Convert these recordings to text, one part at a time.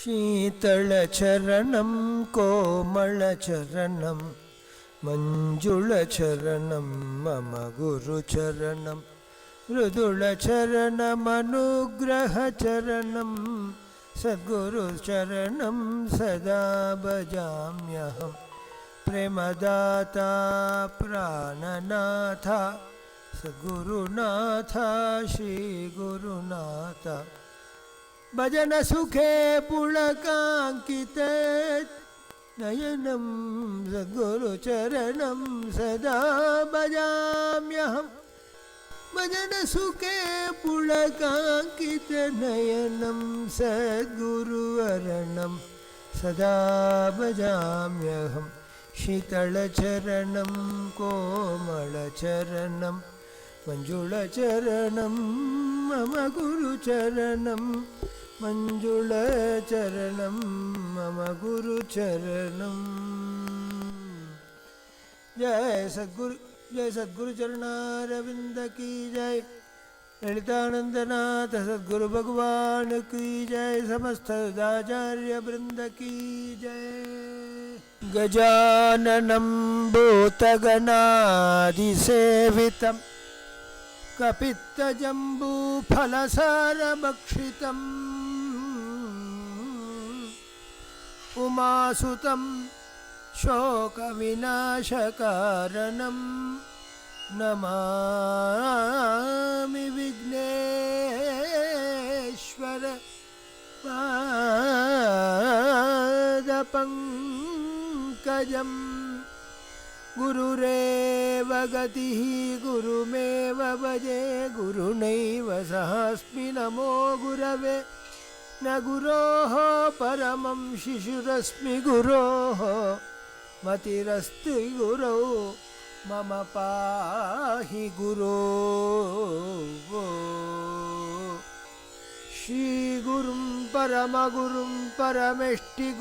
शीतलचरणं कोमलचरणं मञ्जुलचरणं मम गुरुचरणं मृदुलचरणमनुग्रहचरणं सद्गुरुचरणं सदा भजाम्यहं प्रेमदाता प्राणनाथ सद्गुरुनाथ श्रीगुरुनाथ भजन सुखे पुलकांकिते नयनं सद्गुरुचरणं सदा भजाम्यहं भजन सुखे पुलकांकिते नयनं सद्गुरुवरणं सदा भजाम्यहं शीतलचरणं कोमलचरणं मञ्जुलचरणं मम गुरुचरणं मञ्जुलचरणं मम गुरुचरणं। जय सद्गुरु चरणारविंद की जय। ललितानंदनाथ सद्गुरु भगवान की जय। समस्त सदाचार्य वृंद की जय। गजाननं भूतगणादिसेवितं कपित्तजम्बूफलसारभक्षितम् उमासुतं शोकविनाशकारणं नमामि विघ्नेश्वर पादपङ्कजम्। गुरुरेव गतिः गुरुमेव भजे गुरुनैव सहस्मि नमो गुरवे न गुरोः परमं शिशुरस्मि गुरोः मतिरस्ति गुरौ मम पाहि गुरो। श्रीगुरुं परमगुरुं परमेष्टिगुरूंश्च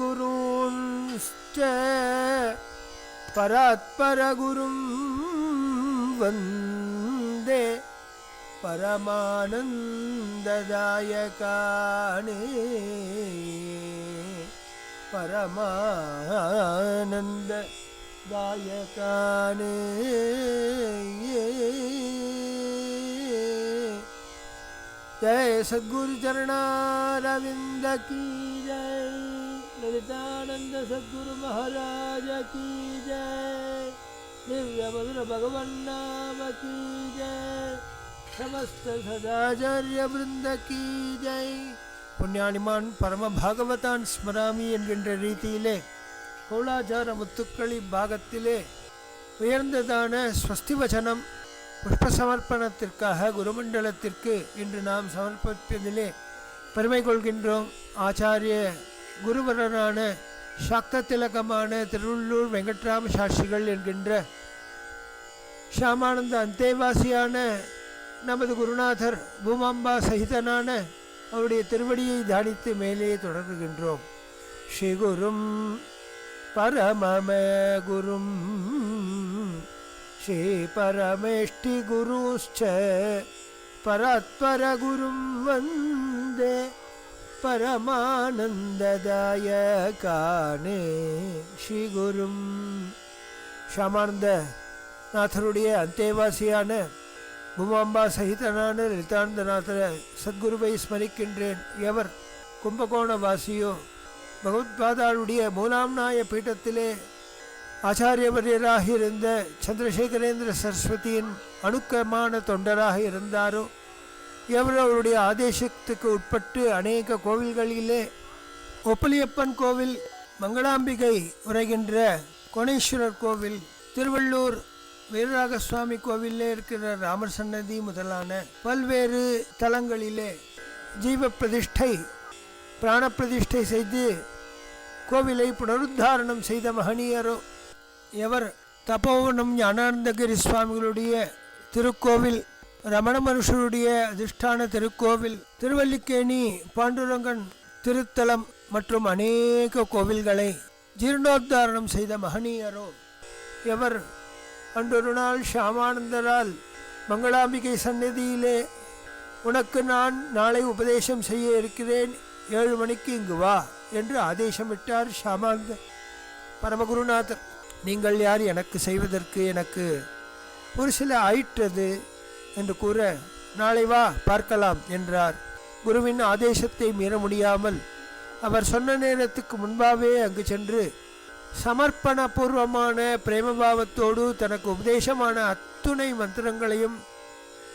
परात्परगुरुं वन्दे परमानन्ददायकाने परमानन्ददायकाने। जय सद्गुरु चरणारविंद की जय। ललितानंद सद्गुरु महाराज की जय। दिव्य मधुर भगवान नाम की जय। समस्त सदाचार्य वृंद की जय। पुण्यानिमान परम भागवतान स्मरामि என்கின்ற ரீதியிலே கோலாச்சார முத்துக்களி பாகத்திலே உயர்ந்ததான ஸ்வஸ்தி வச்சனம் புஷ்ப சமர்ப்பணத்திற்காக குருமண்டலத்திற்கு இன்று நாம் சமர்ப்பிப்பதிலே பெருமை கொள்கின்றோம். ஆச்சாரிய குருவரரான சாக்த திலகமான திருவள்ளூர் வெங்கட்ராம சாஸ்திரிகள் என்கின்ற ஷாமானந்த அந்தேவாசியான நமது குருநாதர் பூமாம்பா சகிதனான அவருடைய திருவடியை தானித்து மேலே தொடர்கின்றோம். ஸ்ரீகுரும் பரமம குரும் ஸ்ரீ பரமேஷ்டி குருஷ்ச பராத்பர குரும் வந்தே பரமானந்ததாயகானே. ஸ்ரீகுரும் ஷாமானந்த நாதருடைய அந்தேவாசியான பூமாம்பா சகிதனான லலிதானந்தநாத சத்குருவை ஸ்மரிக்கின்றேன். எவர் கும்பகோண வாசியோ பகவத்பாதாளுடைய மூலாம்நாய பீட்டத்திலே ஆச்சாரியவரியராக இருந்த சந்திரசேகரேந்திர சரஸ்வதியின் அணுக்கமான தொண்டராக இருந்தாரோ, எவர் அவருடைய ஆதேசத்துக்கு உட்பட்டு அநேக கோவில்களிலே ஒப்பலியப்பன் கோவில், மங்களாம்பிகை உரைகின்ற கோணேஸ்வரர் கோவில், திருவள்ளூர் வீரராக சுவாமி கோவிலே இருக்கிற ராமர் சன்னதி முதலான பல்வேறு தலங்களிலே ஜீவ பிரதிஷ்டை பிராண பிரதிஷ்டை செய்து கோவிலை புனருத்தாரணம் செய்த மகனீயரோ, எவர் தபோவனம் ஞானானந்தகிரி சுவாமிகளுடைய திருக்கோவில், ரமண மனுஷருடைய அதிஷ்டான திருக்கோவில், திருவல்லிக்கேணி பாண்டுரங்கன் திருத்தலம் மற்றும் அநேக கோவில்களை ஜீர்ணோத்தாரணம் செய்த மகனீயரோ, எவர் அன்றொரு நாள் ஷாமானந்தரால் மங்களாம்பிகை சந்நிதியிலே உனக்கு நான் நாளை உபதேசம் செய்ய இருக்கிறேன், 7 மணிக்கு இங்கு வா என்று ஆதேசமிட்டார் ஷியாமானந்தர் பரமகுருநாதர். நீங்கள் யார் எனக்கு செய்வதற்கு? எனக்கு ஒரு சில ஆயிற்றது என்று கூற, நாளை வா பார்க்கலாம் என்றார். குருவின் ஆதேசத்தை மீற முடியாமல் அவர் சொன்ன நேரத்துக்கு முன்பாகவே அங்கு சென்று சமர்ப்பணபூர்வமான பிரேமபாவத்தோடு தனக்கு உபதேசமான அத்துணை மந்திரங்களையும்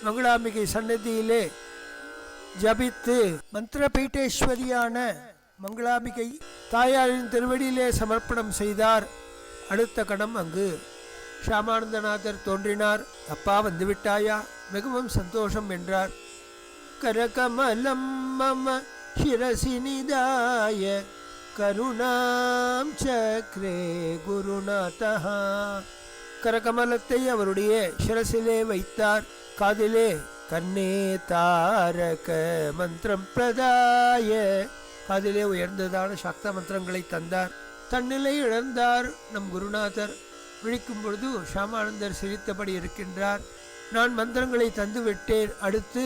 மங்களாம்பிகை சன்னதியிலே ஜபித்து மந்திரபீட்டேஸ்வரியான மங்களாம்பிகை தாயாரின் திருவடியிலே சமர்ப்பணம் செய்தார். அடுத்த கணம் அங்கு ஷியாமானந்தநாதர் தோன்றினார். அப்பா வந்துவிட்டாயா? மிகவும் சந்தோஷம் என்றார். கரகமலம் மம சிரசி நிதாய கருணாம் சக்ரே குருநாதஹ. கரகமலத்தை அவருடைய சிரசிலே வைத்தார். காதிலே கண்ணே தாரக மந்திரம் பிரதாய, காதிலே உயர்ந்ததான சக்த மந்திரங்களை தந்தார். தன்னிலை இழந்தார் நம் குருநாதர். விழிக்கும் பொழுது ஷியாமானந்தர் சிரித்தபடி இருக்கின்றார். நான் மந்திரங்களை தந்துவிட்டேன், அடுத்து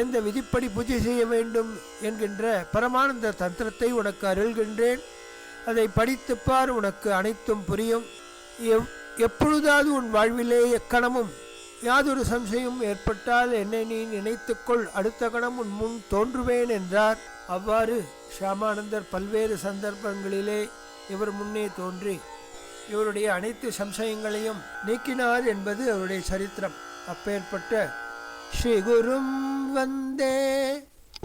எந்த விதிப்படி பூஜை செய்ய வேண்டும் என்கின்ற பரமானந்த தந்திரத்தை உனக்கு அருள்கின்றேன். அதை படித்துப்பார், உனக்கு அனைத்தும் புரியும். எப்பொழுதாவது உன் வாழ்விலே எக்கணமும் யாதொரு சம்சயம் ஏற்பட்டால் என்னை நீ நினைத்துக்கொள், அடுத்த கணம் உன் முன் தோன்றுவேன் என்றார். அவ்வாறு ஷியாமானந்தர் பல்வேறு சந்தர்ப்பங்களிலே இவர் முன்னே தோன்றி இவருடைய அனைத்து சம்சயங்களையும் நீக்கினார் என்பது அவருடைய சரித்திரம். அப்பேற்பட்ட ஸ்ரீ குரும் வந்தே,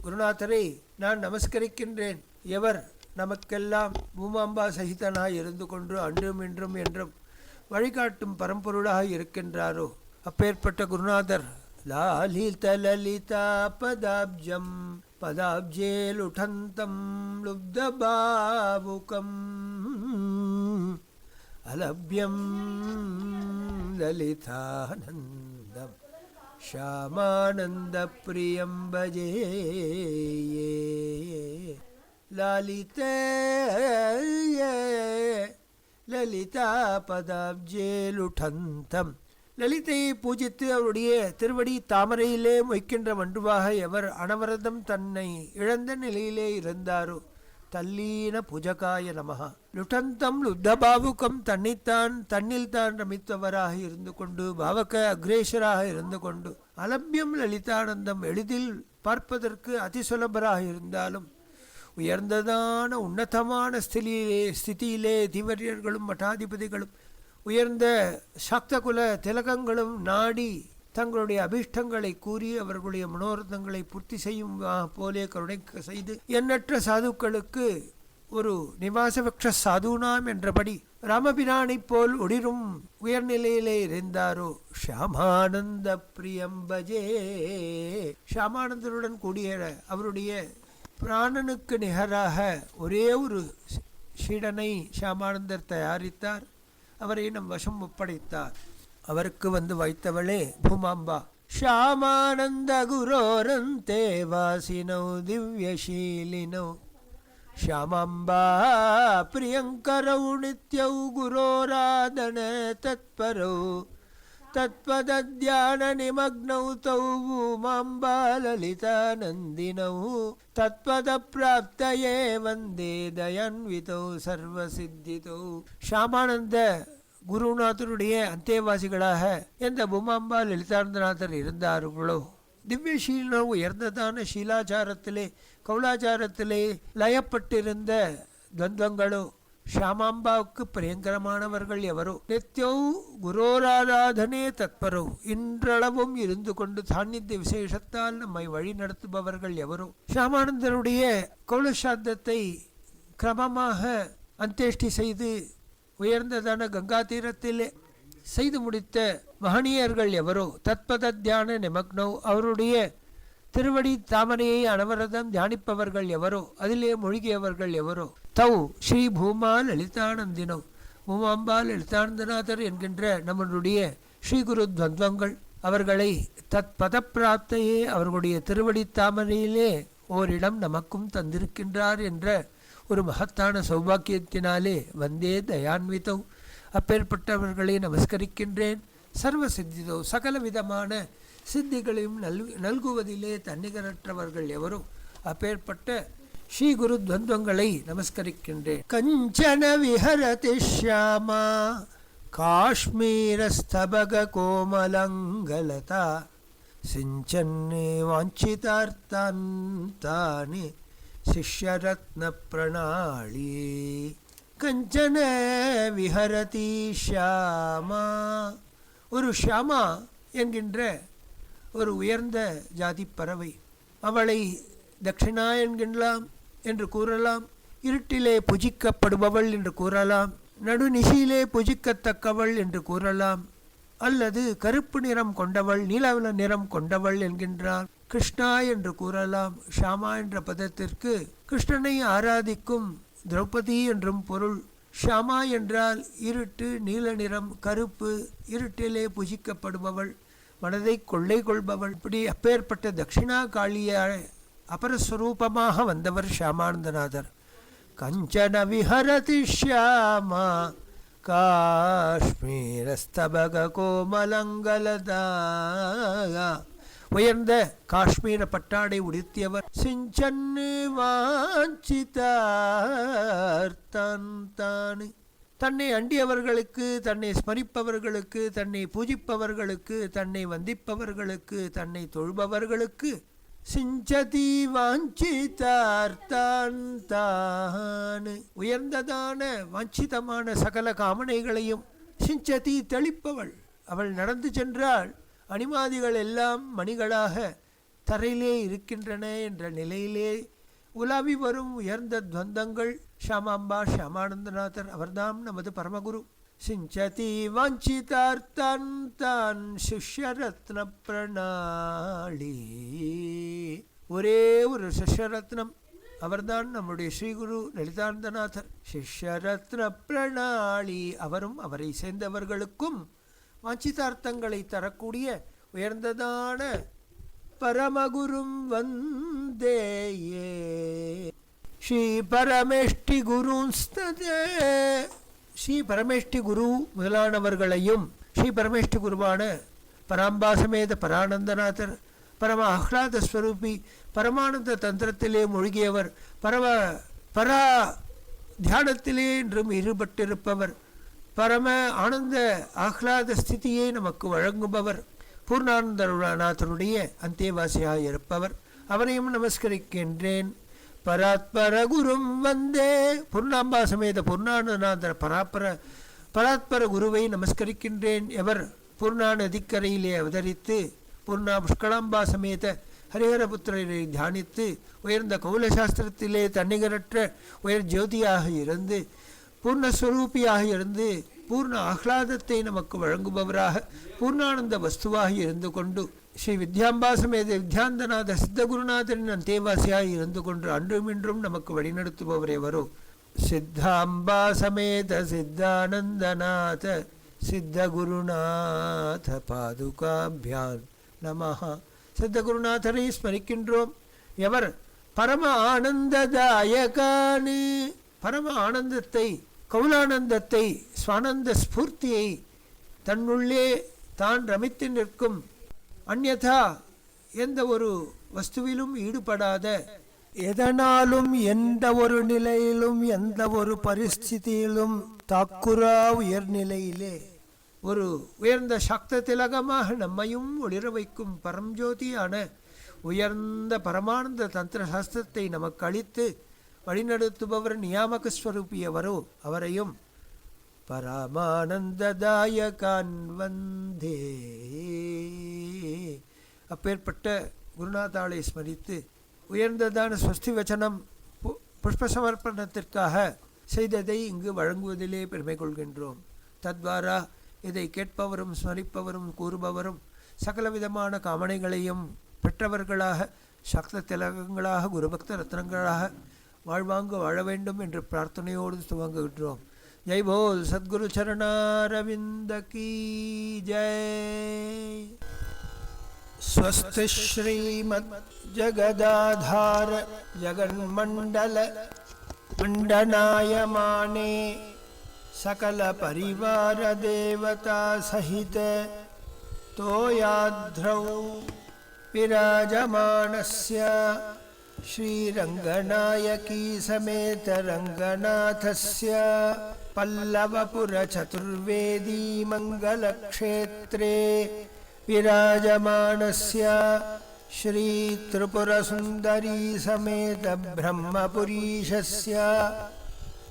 குருநாதரை நான் நமஸ்கரிக்கின்றேன். எவர் நமக்கெல்லாம் பூமாம்பா சகிதனாய் இருந்து கொண்டு அன்றும் இன்றும் என்றும் வழிகாட்டும் பரம்பொருளாக இருக்கின்றாரோ அப்பேற்பட்ட குருநாதர் லாலித லலிதா பதாப்ஜம் பதாப்ஜே லுடந்தம் லுப்தபாவுகம் அலப்யம் லலிதானந்தம் ஷியாமானந்த பிரியம் பஜே. லாலித லலிதா பதாப்ஜே லுடந்தம், லலிதையை பூஜித்து அவருடைய திருவடி தாமரையிலே மொய்க்கின்ற மண்டுவாக எவர் அனவரதம் தன்னை இழந்த நிலையிலே இருந்தாரோ தல்லீன பூஜகாய நமஹா. லுட்டந்தம் லுத்தபாவுக்கம், தன்னில் தான் ரமித்தவராக இருந்து கொண்டு பாவக அக்ரேஷராக இருந்து கொண்டு அலபியம் லலிதானந்தம், எளிதில் பார்ப்பதற்கு அதிசுலபராக இருந்தாலும் உயர்ந்ததான உன்னதமான ஸ்திதியிலே திவரியர்களும் மட்டாதிபதிகளும் உயர்ந்த சக்தகுல திலகங்களும் நாடி தங்களுடைய அபிஷ்டங்களை கூறி அவர்களுடைய மனோரதங்களை பூர்த்தி செய்யும் போலே கருணை செய்து எண்ணற்ற சாதுக்களுக்கு ஒரு நிவாசபக்ஷ சாதுனாம் என்றபடி ராமபிரானை போல் ஒளிரும் உயர்நிலையிலே இருந்தாரோ ஷியாமானந்த பிரியம் பஜே. ஷியாமானந்தருடன் கூடிய அவருடைய பிராணனுக்கு நிகராக ஒரே ஒரு சீடனை ஷியாமானந்தர் தயாரித்தார். அவரை நம் வசம் ஒப்படைத்தார். அவருக்கு வந்து வைத்தவளே பூமாம்பா. ஷியாமானந்த குரோரந்தே வாசினோ திவ்யசீலினோ ஷியாமாம்பா பிரியங்கரௌ நித்யௌ குரோராதன தத்பரௌ தத்பதத்யான நிமக்னௌ தௌ பூமாம்பா லலிதானந்தினௌ தத்பத பிராப்தயே வந்தே தயான்விதௌ சர்வசித்திதௌ. ஷியாமானந்த குருநாதருடைய அந்தேவாசிகளாக எந்த பூமாம்பா லலிதானந்தநாதர் இருந்தார்களோ திவ்யசீலனோ உயர்ந்ததான ஷீலாச்சாரத்திலே கௌலாச்சாரத்திலே லயப்பட்டிருந்த துவந்தங்களோ ஷியாமாம்பாவுக்கு பிரியங்கரமானவர்கள் எவரோ நித்யௌ குரோராராதனே தத்பரோ, இன்றளவும் இருந்து கொண்டு சாநித்திய விசேஷத்தால் நம்மை வழி நடத்துபவர்கள் எவரோ. ஷியாமானந்தருடைய கௌலசாந்தத்தை கிரமமாக அந்தேஷ்டி செய்து உயர்ந்ததான கங்கா தீரத்திலே செய்து முடித்த மகனியர்கள் எவரோ தத்பத தியான நிமக்னோ, அவருடைய திருவடி தாமரையை அனவரதம் தியானிப்பவர்கள் எவரோ அதிலே மூழ்கியவர்கள் எவரோ தௌ ஸ்ரீ பூமா லலிதானந்தினோ, பூமாம்பா லலிதானந்தநாதர் என்கின்ற நம்மளுடைய ஸ்ரீ குரு துவந்தங்கள் அவர்களை தத் பதப்பிராப்தையே அவர்களுடைய திருவடி தாமரையிலே ஓரிடம் நமக்கும் தந்திருக்கின்றார் என்ற ஒரு மகத்தான சௌபாக்கியத்தினாலே வந்தே தயான்விதோ, அப்பேற்பட்டவர்களை நமஸ்கரிக்கின்றேன். சர்வ சித்திதோ, சகல விதமான சித்திகளையும் நல்குவதிலே தன்னிகரற்றவர்கள் எவரும் அப்பேற்பட்ட ஸ்ரீ குரு துவந்தங்களை நமஸ்கரிக்கின்றேன். கஞ்சன விஹரதி ஷ்யாமா காஷ்மீரஸ்தபக கோமலங்கலதா சிஞ்சன்னே வாஞ்சிதார்த்தான் தானே சிஷ்யரத்ன பிரணாளி. கஞ்சன விஹரதி ஷ்யாமா, ஒரு ஷியாமா என்கின்ற ஒரு உயர்ந்த ஜாதி பறவை. அவளை தட்சிணா என்கின்றலாம் என்று கூறலாம், இருட்டிலே புஜிக்கப்படுபவள் என்று கூறலாம், நடுநிசியிலே புஜிக்கத்தக்கவள் என்று கூறலாம், அல்லது கருப்பு நிறம் கொண்டவள் நீல நிறம் கொண்டவள் என்கின்றார். கிருஷ்ணா என்று கூறலாம். ஷாமா என்ற பதத்திற்கு கிருஷ்ணனை ஆராதிக்கும் திரௌபதி என்றும் பொருள். ஷாமா என்றால் இருட்டு, நீல நிறம், கருப்பு, இருட்டிலே புஜிக்கப்படுபவள், மனதை கொள்ளை கொள்பவள். இப்படி அப்பேற்பட்ட தட்சிணா காளிய அபரஸ்வரூபமாக வந்தவர் ஷியாமானந்தநாதர். கஞ்சன விஹரதி ஷ்யாமா காஷ்மீரஸ்தபக கோமலங்கலதா, உயர்ந்த காஷ்மீர பட்டாடை உடுத்தியவர். சிஞ்சன்னு வாஞ்சிதார்த்தான் தானு, தன்னை அண்டியவர்களுக்கு, தன்னை ஸ்மரிப்பவர்களுக்கு, தன்னை பூஜிப்பவர்களுக்கு, தன்னை வந்திப்பவர்களுக்கு, தன்னை தொழுபவர்களுக்கு சிஞ்சதி வாஞ்சிதார்த்தான் தான், உயர்ந்ததான வாஞ்சிதமான சகல காமனைகளையும் சிஞ்சதி தெளிப்பவள். அவள் நடந்து சென்றால் அனிமாதிகள் எல்லாம் மணிகளாக தரையிலே இருக்கின்றன என்ற நிலையிலே உலாவி வரும் உயர்ந்த துவந்தங்கள் ஷியாமாம்பா ஷியாமானந்தநாதர். அவர்தாம் நமது பரமகுரு. சிஞ்சதி வாஞ்சிதார்த்தான் தான் சிஷ்யரத்ன பிரணாளி, ஒரே ஒரு சிஷ்யரத்னம் அவர்தான் நம்முடைய ஸ்ரீகுரு லலிதானந்தநாதர். சிஷ்யரத்ன பிரணாளி, அவரும் அவரை சேர்ந்தவர்களுக்கும் வாஞ்சிதார்த்தங்களை தரக்கூடிய உயர்ந்ததான பரமகுரும் வந்தேயே. ஸ்ரீ பரமேஷ்டி குருஸ்ததே, ஸ்ரீ பரமேஷ்டி குரு முதலானவர்களையும், ஸ்ரீ பரமேஷ்டி குருவான பராம்பாசமேத பரானந்தநாதர், பரம ஆஹ்லாத ஸ்வரூபி, பரமானந்த தந்திரத்திலே மூழ்கியவர், பரா தியானத்திலே என்றும் ஈடுபட்டிருப்பவர், பரம ஆனந்த ஆஹ்லாத ஸ்திதியை நமக்கு வழங்குபவர், பூர்ணானந்தநாதருடைய அந்தேவாசியாக இருப்பவர். அவரையும் நமஸ்கரிக்கின்றேன். பராத்பர குரும் வந்தே, பூர்ணாம்பா சமேத பூர்ணானந்தநாதர் பராத்பர குருவை நமஸ்கரிக்கின்றேன். எவர் பூர்ணா நதிக்கரையிலே அவதரித்து பூர்ணா புஷ்களாம்பா சமேத ஹரிஹரபுத்திரரை தியானித்து உயர்ந்த கௌலசாஸ்திரத்திலே தன்னிகரற்ற உயர் ஜோதியாக இருந்து பூர்ணஸ்வரூபியாக இருந்து பூர்ண ஆஹ்லாதத்தை நமக்கு வழங்குபவராக பூர்ணானந்த வஸ்துவாக இருந்து கொண்டு ஸ்ரீ வித்யாம்பா சமேத வித்யாந்தநாத சித்தகுருநாதரின் அந்தேவாசியாக இருந்து கொண்டு அன்றும் இன்றும் நமக்கு வழிநடத்துபவரே வரோ. சித்தாம்பா சமேத சித்தானந்தநாத சித்தகுருநாத பாதுகாபியான் நமஹ. சித்தகுருநாதரை ஸ்மரிக்கின்றோம். எவர் பரம ஆனந்ததாயகானு, பரம ஆனந்தத்தை, கௌலானந்தத்தை, ஸ்வானந்த ஸ்பூர்த்தியை தன்னுள்ளே தான் ரமித்து நிற்கும், அந்யதா எந்த ஒரு வஸ்துவிலும் ஈடுபடாத, எதனாலும் எந்த ஒரு நிலையிலும் எந்த ஒரு பரிஸ்திதியிலும் தாக்குரா உயர்நிலையிலே ஒரு உயர்ந்த சக்த திலகமாக நம்மையும் ஒளிர வைக்கும் பரம்ஜோதியான உயர்ந்த பரமானந்த தந்திர சாஸ்திரத்தை நமக்கு அளித்து வழிநடத்துபவர் நியாமக ஸ்வரூபியவரோ அவரையும் பரமானந்ததாயகான் வந்தே. அப்பேற்பட்ட குருநாதாளை ஸ்மரித்து உயர்ந்ததான ஸ்வஸ்தி வச்சனம் புஷ்ப சமர்ப்பணத்திற்காக செய்ததை இங்கு வழங்குவதிலே பெருமை கொள்கின்றோம். தத்வாரா இதை கேட்பவரும் ஸ்மரிப்பவரும் கூறுபவரும் சகலவிதமான காமனைகளையும் பெற்றவர்களாக சக்த திலகங்களாக குருபக்த ரத்னங்களாக வாழ்வாங்க வாழ வேண்டும் என்று பிரார்த்தனையோடு துவங்குகின்றோம். ஜெய் போல் சத்குரு சரணாரவிந்த கீ ஜெய். ஸ்வஸ்தி ஸ்ரீமத் ஜகதாதார ஜகன்மண்டல மண்டனாயமானே सकल परिवार देवता सहित तोयाध्रौ विराजमानस्य श्रीरङ्गनायकी समेत रङ्गनाथस्य पल्लवपुरचतुर्वेदी मङ्गलक्षेत्रे विराजमानस्य श्रीत्रिपुरसुन्दरी समेत ब्रह्मपुरीशस्य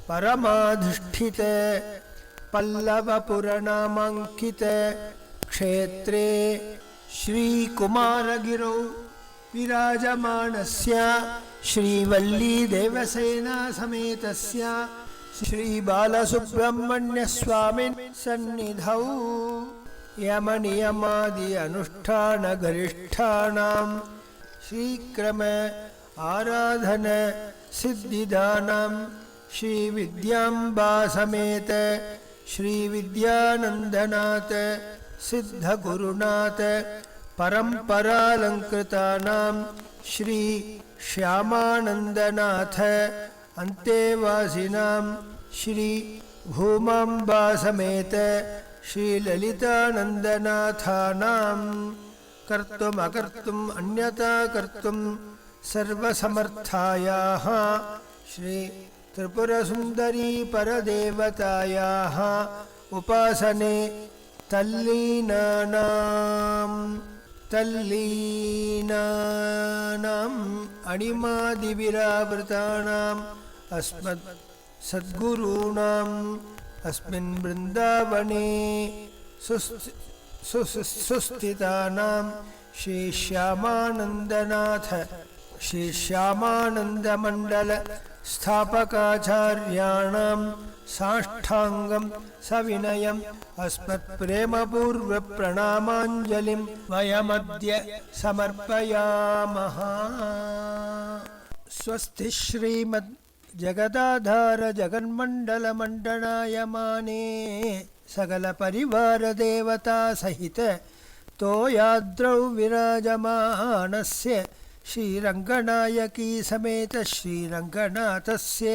परमाधिष्ठित पल्लवपुरनामाङ्कित क्षेत्रे श्रीकुमारगिरौ विराजमानस्य श्रीवल्लीदेवसेना समेतस्य श्रीबालसुब्रह्मण्यस्वामिन् सन्निधौ यमनियमादि अनुष्ठानगरिष्ठानां शीक्रम आराधन सिद्धिदानां श्रीविद्याम्बा समेत श्रीविद्यानन्दनाथ सिद्धगुरुनाथ परम्परालंकृतानां श्री श्यामानंदनाथ अन्तेवासिनां श्री भूमाम्बा समेत श्री ललितानंदनाथानां कर्तुम् अकर्तुम् अन्यथा कर्तुं सर्वसमर्थायाः श्री त्रिपुरसुन्दरी परदेवतायाः उपासने तल्लीनानाम् अणिमादिविरावृतानाम् अस्मत् सद्गुरूणाम् अस्मिन् वृन्दावने सुस्थितानां श्री श्यामानन्दनाथ श्री श्यामानन्दमण्डल स्थापकाचार्याणां साष्टांगं सविनयम् अस्मत्प्रेमपूर्वप्रणामाञ्जलिं वयमद्य समर्पयामः। स्वस्ति श्रीमद् जगदाधार जगन्मण्डलमण्डनायमाने सकलपरिवारदेवता सहित तोयाद्रौ विराजमानस्य श्रीरङ्गनायकी समेत श्रीरङ्गनाथस्य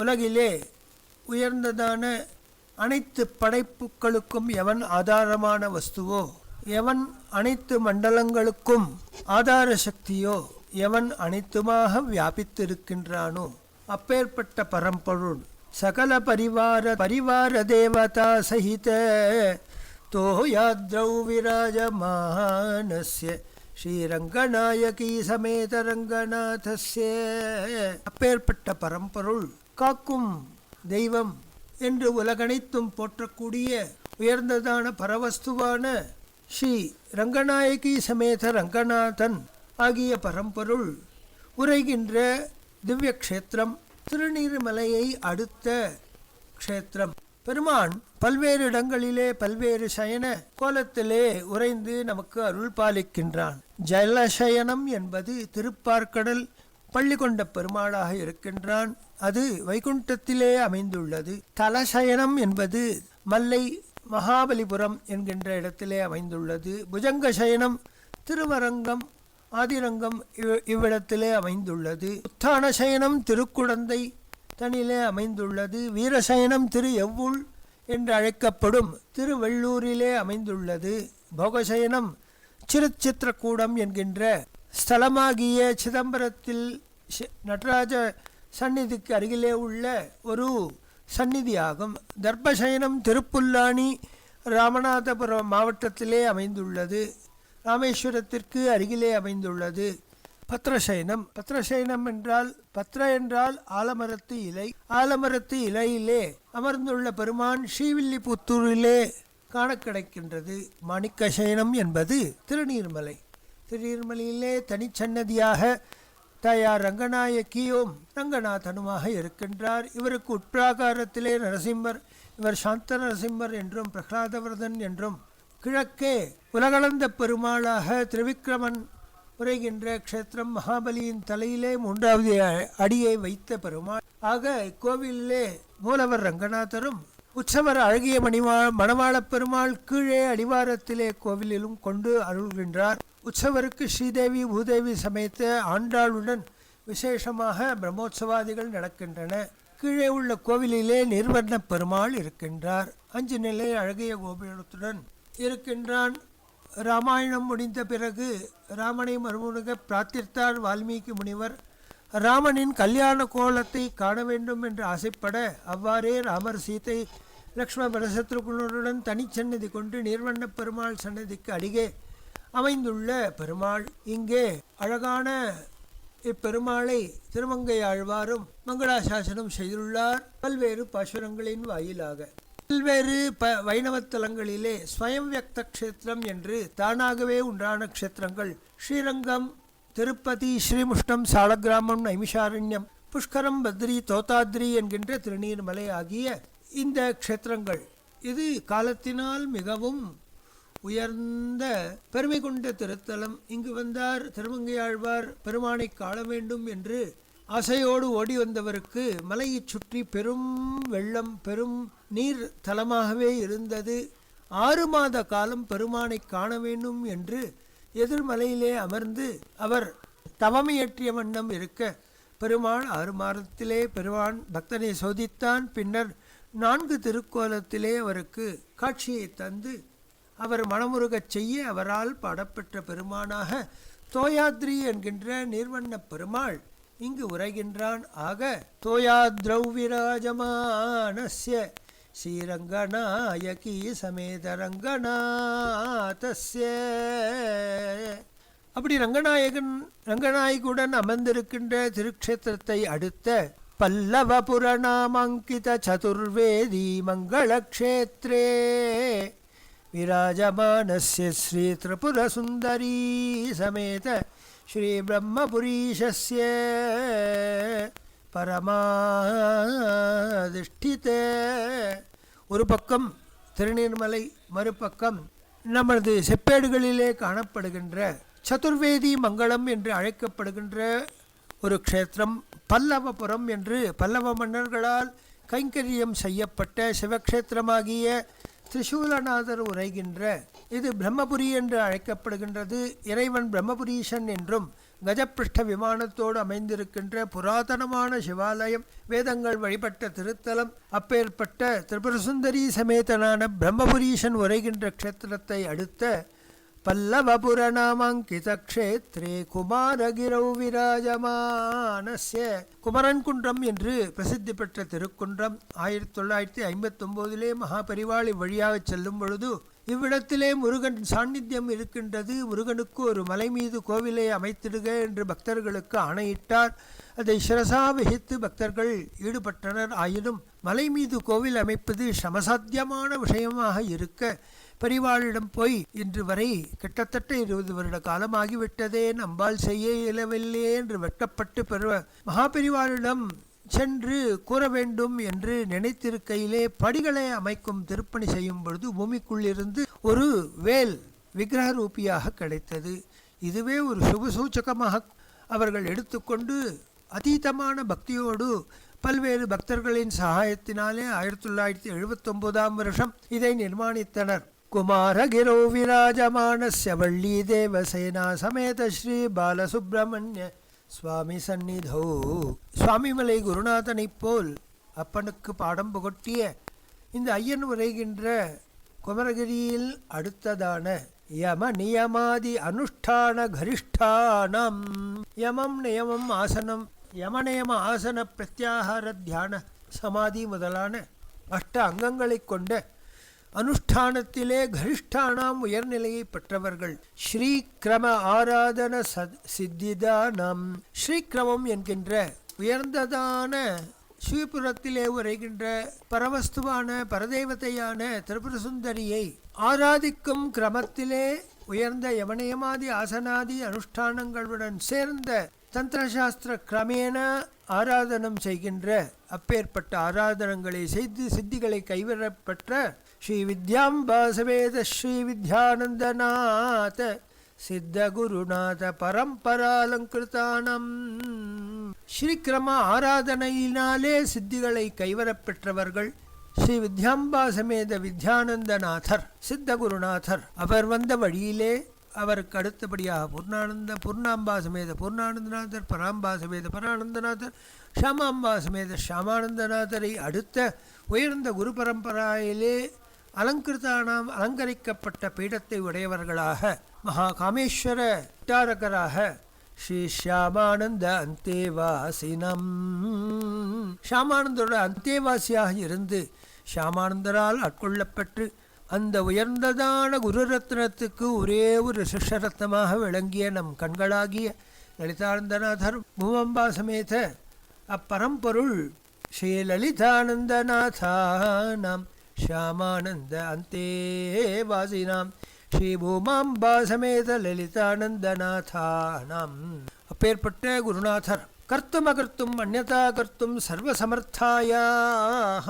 உலகிலே உயர்ந்ததான அனைத்து படைப்புகளுக்கும் எவன் ஆதாரமான வஸ்துவோ, எவன் அனைத்து மண்டலங்களுக்கும் ஆதார சக்தியோ, எவன் அனைத்துமாக வியாபித்திருக்கின்றானோ அப்பேற்பட்ட பரம்பொருள் சகல பரிவார தேவதா சகித தோயாத்ரௌ விராஜமானஸ்ய ஸ்ரீரங்கநாயகி சமேத ரங்கநாதஸ்ய அப்பேற்பட்ட பரம்பொருள் காக்கும் தெய்வம் என்று உலகனைத்தும் போற்றக்கூடிய உயர்ந்ததான பரவஸ்துவான ஸ்ரீ ரங்கநாயகி சமேத ரங்கநாதன் ஆகிய பரம்பொருள் உரைகின்ற திவ்ய க்ஷேத்திரம் திருநீர்மலையை அடுத்த க்ஷேத்திரம். பெருமான் பல்வேறு இடங்களிலே பல்வேறு சயன கோலத்திலே உறைந்து நமக்கு அருள் பாலிக்கின்றான். ஜலசயனம் என்பது திருப்பார்க்கடல் பள்ளி கொண்ட பெருமாளாக இருக்கின்றான். அது வைகுண்டத்திலே அமைந்துள்ளது. தலசயனம் என்பது மல்லை மகாபலிபுரம் என்கின்ற இடத்திலே அமைந்துள்ளது. புஜங்க சயனம் திருவரங்கம் ஆதிரங்கம் இவ்விடத்திலே அமைந்துள்ளது. உத்தான சயனம் திருக்குடந்தை தனிலே அமைந்துள்ளது. வீரசயனம் திரு எவ்வூள் என்று அழைக்கப்படும் திருவெள்ளூரிலே அமைந்துள்ளது. போகசயனம் சிருச்சித்திரக்கூடம் என்கின்ற ஸ்தலமாகிய சிதம்பரத்தில் நடராஜ சந்நிதிக்கு அருகிலே உள்ள ஒரு சந்நிதியாகும். தர்பசயனம் திருப்புல்லானி ராமநாதபுரம் மாவட்டத்திலே அமைந்துள்ளது. ராமேஸ்வரத்திற்கு அருகிலே அமைந்துள்ளது. பத்ரசயனம் என்றால் பத்ர என்றால் ஆலமரத்து இலை. ஆலமரத்து இலையிலே அமர்ந்துள்ள பெருமான் ஸ்ரீவில்லிபுத்தூரிலே காண கிடைக்கின்றது. மாணிக்க சயனம் என்பது திருநீர்மலை. திருநீர்மலையிலே தனிச்சன்னதியாக தாயார் ரங்கநாயகியும் ரங்கநாதனுமாக இருக்கின்றார். இவருக்கு உட்பிராகாரத்திலே நரசிம்மர், இவர் சாந்த நரசிம்மர் என்றும் பிரகலாதவர்தன் என்றும், கிழக்கே உலகளந்த பெருமாளாக திரிவிக்ரமன் உரைகின்ற க்ஷேத்திரம் மகாபலியின் தலையிலே மூன்றாவது அடியை வைத்த பெருமாள் ஆக இக்கோவிலே மூலவர் ரங்கநாதரும் உற்சவர் அழகிய மணவாள பெருமாள் கீழே அடிவாரத்திலே கோவிலிலும் கொண்டு அருள்கின்றார். உற்சவருக்கு ஸ்ரீதேவி பூதேவி சமேத ஆண்டாளுடன் விசேஷமாக பிரம்மோற்சவாதிகள் நடக்கின்றன. கீழே உள்ள கோவிலிலே நிர்வர்ண பெருமாள் இருக்கின்றார். 5 நிலை அழகிய கோபுரத்துடன் இருக்கின்றான். ராமாயணம் முடிந்த பிறகு ராமனை மறுமுக பிரார்த்தித்தார் வால்மீகி முனிவர். ராமனின் கல்யாண கோலத்தை காண வேண்டும் என்று ஆசைப்பட அவ்வாறே ராமர் சீதை லக்ஷ்மண பரசத்ருகுணருடன் தனிச்சன்னதி கொண்டு நீர்வண்ண பெருமாள் சன்னதிக்கு அடியே அமைந்துள்ள பெருமாள். இங்கே அழகான இப்பெருமாளை திருமங்கை ஆழ்வாரும் மங்களாசாசனம் செய்துள்ளார் பல்வேறு பாசுரங்களின் வாயிலாக. பல்வேறு வைணவத்தலங்களிலே ஸ்வயம் வியக்த க்ஷேத்திரம் என்று தானாகவே உண்டான க்ஷேத்திரங்கள் ஸ்ரீரங்கம், திருப்பதி, ஸ்ரீமுஷ்டம், சாலக்கிராமம், நைமிஷாரண்யம், புஷ்கரம், பத்ரி, தோதாத்ரி என்கின்ற திருநீர்மலை ஆகிய இந்த க்ஷேத்திரங்கள் இது காலத்தினால் மிகவும் உயர்ந்த பெருமை கொண்ட திருத்தலம். இங்கு வந்தார் திருமங்கையாழ்வார் பெருமானை காண வேண்டும் என்று ஆசையோடு ஓடி வந்தவருக்கு மலையை சுற்றி பெரும் வெள்ளம், பெரும் நீர் தலமாகவே இருந்தது. 6 மாத காலம் பெருமானை காண வேண்டும் என்று எதிர்மலையிலே அமர்ந்து அவர் தவமையற்றிய வண்ணம் இருக்க பெருமான் 6 மாதத்திலே பெருமான் பக்தனை சோதித்தான். பின்னர் 4 திருக்கோலத்திலே அவருக்கு காட்சியை தந்து அவர் மனமுருகச் செய்ய அவரால் பாடப்பெற்ற பெருமானாக தோயாத்ரி என்கின்ற நீர்வண்ண பெருமாள் இங்கு உரைகின்றான். ஆக தோயாத்ரௌ விராஜமானஸ்ய ஸ்ரீரங்கநாயகி சமேத ரங்கநாதஸ்ய. அப்படி ரங்கநாயகுடன் அமர்ந்திருக்கின்ற திருக்ஷேத்திரத்தை அடுத்த பல்லவ புரணாமங்கித சதுர்வேதி மங்களக்ஷேத்ரே விராஜமானஸ்ய ஸ்ரீ திரிபுர சுந்தரி சமேத ஸ்ரீ பிரம்மபுரீஷஸ்ய பரமாதிஷ்டித. ஒரு பக்கம் திருநீர்மலை, மறுபக்கம் நமது செப்பேடுகளிலே காணப்படுகின்ற சதுர்வேதி மங்களம் என்று அழைக்கப்படுகின்ற ஒரு க்ஷேத்திரம் பல்லவபுரம் என்று பல்லவ மன்னர்களால் கைங்கரியம் செய்யப்பட்ட சிவக்ஷேத்திரமாகிய திரிசூலநாதர் உரைகின்ற இது பிரம்மபுரி என்று அழைக்கப்படுகின்றது. இறைவன் பிரம்மபுரீஷன் என்றும் கஜப்பிருஷ்ட விமானத்தோடு அமைந்திருக்கின்ற புராதனமான சிவாலயம், வேதங்கள் வழிபட்ட திருத்தலம். அப்பேற்பட்ட திரிபுரசுந்தரி சமேதனான பிரம்மபுரீஷன் உரைகின்ற க்ஷேத்திரத்தை அடுத்த பல்லவபுரநாமங்கித க்ஷேத்ரே குமாரகிரௌ விராஜமானஸ்ய குமரன் குன்றம் என்று பிரசித்தி பெற்ற திருக்குன்றம் 1959 மகாபரிவாள் இவ்வழியாக செல்லும் பொழுது இவ்விடத்திலே முருகன் சாநித்தியம் இருக்கின்றது. முருகனுக்கு ஒரு மலை மீது கோவிலை அமைத்திடுக என்று பக்தர்களுக்கு ஆணையிட்டார். அதை சிரசா வகித்து பக்தர்கள் ஈடுபட்டனர். ஆயினும் மலை மீது கோவில் அமைப்பது சமசாத்தியமான விஷயமாக இருக்க பரிவாளிடம் போய் இன்று வரை கிட்டத்தட்ட 20 வருட காலமாகிவிட்டதே, நம்பால் செய்ய இயலவில்லையே என்று வெட்கப்பட்டு மகாபெரிவாளிடம் சென்று கூற வேண்டும் என்று நினைத்திருக்கையிலே படிகளை அமைக்கும் திருப்பணி செய்யும் பொழுது பூமிக்குள்ளிருந்து ஒரு வேல் விக்கிரக ரூபியாக கிடைத்தது. இதுவே ஒரு சுபசூச்சகமாக அவர்கள் எடுத்துக்கொண்டு அதீதமான பக்தியோடு பல்வேறு பக்தர்களின் சகாயத்தினாலே 1979 வருஷம் இதை நிர்மாணித்தனர். குமாரகிரோ விராஜமானஸ்ய வள்ளி தேவசேனா சமேத ஸ்ரீ பாலசுப்ரமணிய சுவாமி சந்நிதோ. சுவாமிமலை குருநாதனைப் போல் அப்பனுக்கு பாடம் புகட்டிய இந்த ஐயன் உரைகின்ற குமரகிரியில் அடுத்ததான யம நியமாதி அனுஷ்டான கரிஷ்டானம் யமம் நியமம் ஆசனம் யமநயம ஆசன பிரத்யாகார தியான சமாதி முதலான 8 அங்கங்களை கொண்ட அனுஷ்டானத்திலே கரிஷ்டானாம் உயர்நிலையை பெற்றவர்கள். ஸ்ரீக்கிரம ஆராதன சித்திதானம். ஸ்ரீக்கிரமம் என்கின்ற உயர்ந்ததான ஸ்ரீபுரத்திலே உரைகின்ற பரவஸ்துவான பரதேவதையான திரிபுரசுந்தரியை ஆராதிக்கும் கிரமத்திலே உயர்ந்த யமனயமாதி ஆசனாதி அனுஷ்டானங்களுடன் சேர்ந்த தந்திரசாஸ்திர கிரமேண ஆராதனம் செய்கின்ற அப்பேற்பட்ட ஆராதனங்களை செய்து சித்திகளை கைவரப்பெற்ற ஸ்ரீ வித்யாம்பா சமேத ஸ்ரீ வித்யானந்தநாத சித்த குருநாத பரம்பராலங்கிருதானம். ஸ்ரீக்கிரம ஆராதனையினாலே சித்திகளை கைவரப்பெற்றவர்கள் ஸ்ரீ வித்யாம்பா சமேத வித்யானந்தநாதர் சித்த குருநாதர். அவர் வந்த வழியிலே அவருக்கு அடுத்தபடியாக பூர்ணாம்பா சமேத பூர்ணானந்தநாதர், பராம்பா சமேத பரானந்தநாதர், ஷாமாம்பா சமேத ஷாமானந்தநாதரை அடுத்த உயர்ந்த குரு பரம்பரையிலே அலங்கிருதானாம் அலங்கரிக்கப்பட்ட பீடத்தை உடையவர்களாக மகா காமேஸ்வர விட்டாரகராக ஸ்ரீ ஷியாமானந்த அந்தேவாசினம் ஷியாமானந்தரோட அந்தேவாசியாக இருந்து ஷியாமானந்தரால் ஆட்கொள்ளப்பட்டு அந்த உயர்ந்ததான குரு ரத்னத்துக்கு ஒரே ஒரு சிஷ்யரத்னமாக விளங்கிய நம் கண்களாகிய லலிதானந்தநாதர் பூமம்பா சமேத அப்பரம்பொருள் ஸ்ரீ லலிதானந்தநாதானாம் ஷியாமானந்த அந்தேவாசினாம் ஸ்ரீ பூமாம்பா சமேத லலிதானந்தநாதானாம் அப்பேற்பட்ட குருநாதர் கர்த்தும் அகர்த்தும் அந்யதா கர்த்தும் சர்வசமர்த்தாயாக